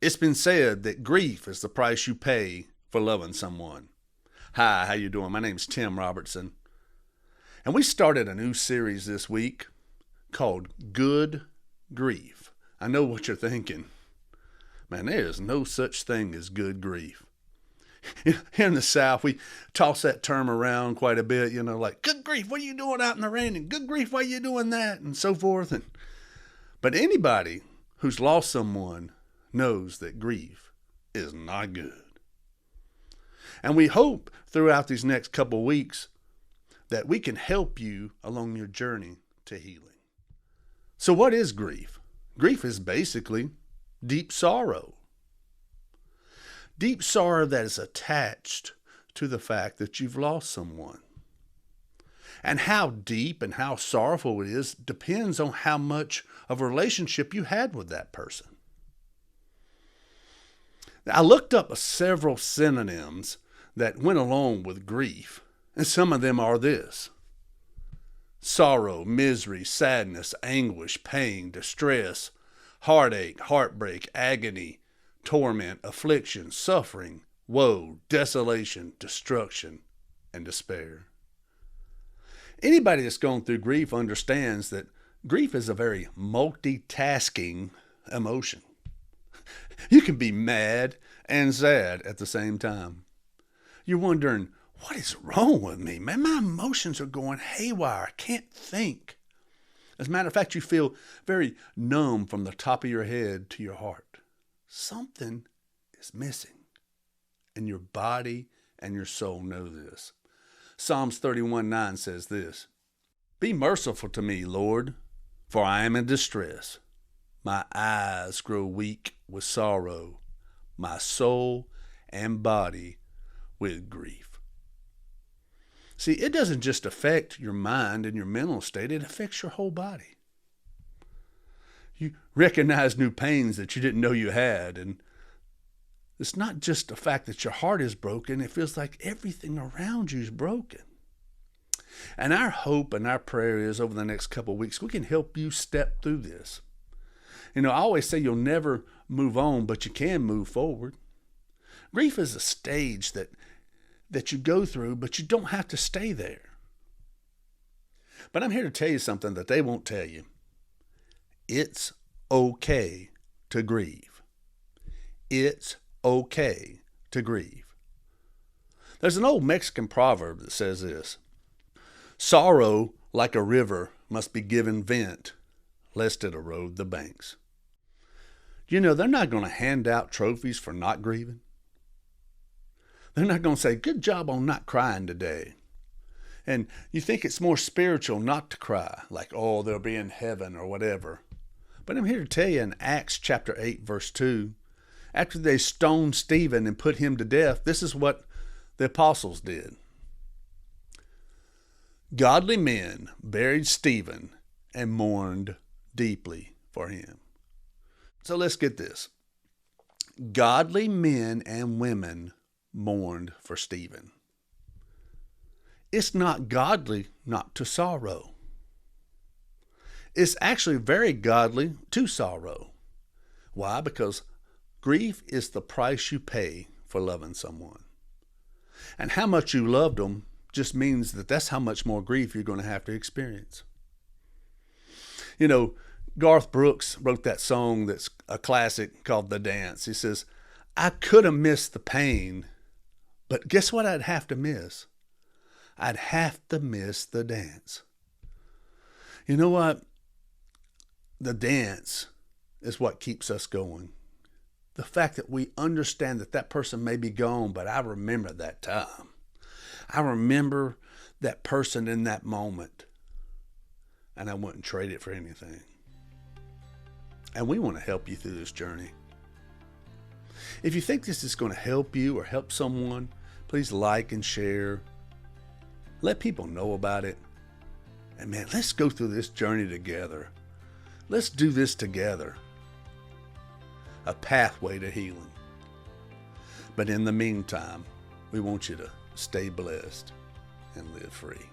It's been said that grief is the price you pay for loving someone. Hi, how you doing? My name's Tim Robertson. And we started a new series this week called Good Grief. I know what you're thinking. Man, there is no such thing as good grief. Here in the South, we toss that term around quite a bit, like, good grief, what are you doing out in the rain? And good grief, why are you doing that? And so forth. But anybody who's lost someone knows that grief is not good. And we hope throughout these next couple weeks that we can help you along your journey to healing. So what is grief? Grief is basically deep sorrow. Deep sorrow that is attached to the fact that you've lost someone. And how deep and how sorrowful it is depends on how much of a relationship you had with that person. Now, I looked up several synonyms that went along with grief, and some of them are this: sorrow, misery, sadness, anguish, pain, distress, heartache, heartbreak, agony, torment, affliction, suffering, woe, desolation, destruction, and despair. Anybody that's gone through grief understands that grief is a very multitasking emotion. You can be mad and sad at the same time. You're wondering, what is wrong with me? Man, my emotions are going haywire. I can't think. As a matter of fact, you feel very numb from the top of your head to your heart. Something is missing. And your body and your soul know this. Psalms 31:9 says this: Be merciful to me, Lord, for I am in distress. My eyes grow weak with sorrow, my soul and body with grief. See, it doesn't just affect your mind and your mental state, it affects your whole body. You recognize new pains that you didn't know you had, and it's not just the fact that your heart is broken, it feels like everything around you is broken. And our hope and our prayer is over the next couple of weeks, we can help you step through this. I always say you'll never move on, but you can move forward. Grief is a stage that you go through, but you don't have to stay there. But I'm here to tell you something that they won't tell you. It's okay to grieve. It's okay to grieve. There's an old Mexican proverb that says this: sorrow, like a river, must be given vent, lest it erode the banks. They're not going to hand out trophies for not grieving. They're not going to say, good job on not crying today. And you think it's more spiritual not to cry, like, oh, they'll be in heaven or whatever. But I'm here to tell you in Acts chapter 8, verse 2, after they stoned Stephen and put him to death, this is what the apostles did. Godly men buried Stephen and mourned deeply for him. So let's get this. Godly men and women mourned for Stephen. It's not godly not to sorrow. It's actually very godly to sorrow. Why? Because grief is the price you pay for loving someone. And how much you loved them just means that that's how much more grief you're going to have to experience. Garth Brooks wrote that song that's a classic called The Dance. He says, I could have missed the pain, but guess what I'd have to miss? I'd have to miss the dance. You know what? The dance is what keeps us going. The fact that we understand that that person may be gone, but I remember that time. I remember that person in that moment, and I wouldn't trade it for anything. And we want to help you through this journey. If you think this is going to help you or help someone, please like and share. Let people know about it. And man, let's go through this journey together. Let's do this together. A pathway to healing. But in the meantime, we want you to stay blessed and live free.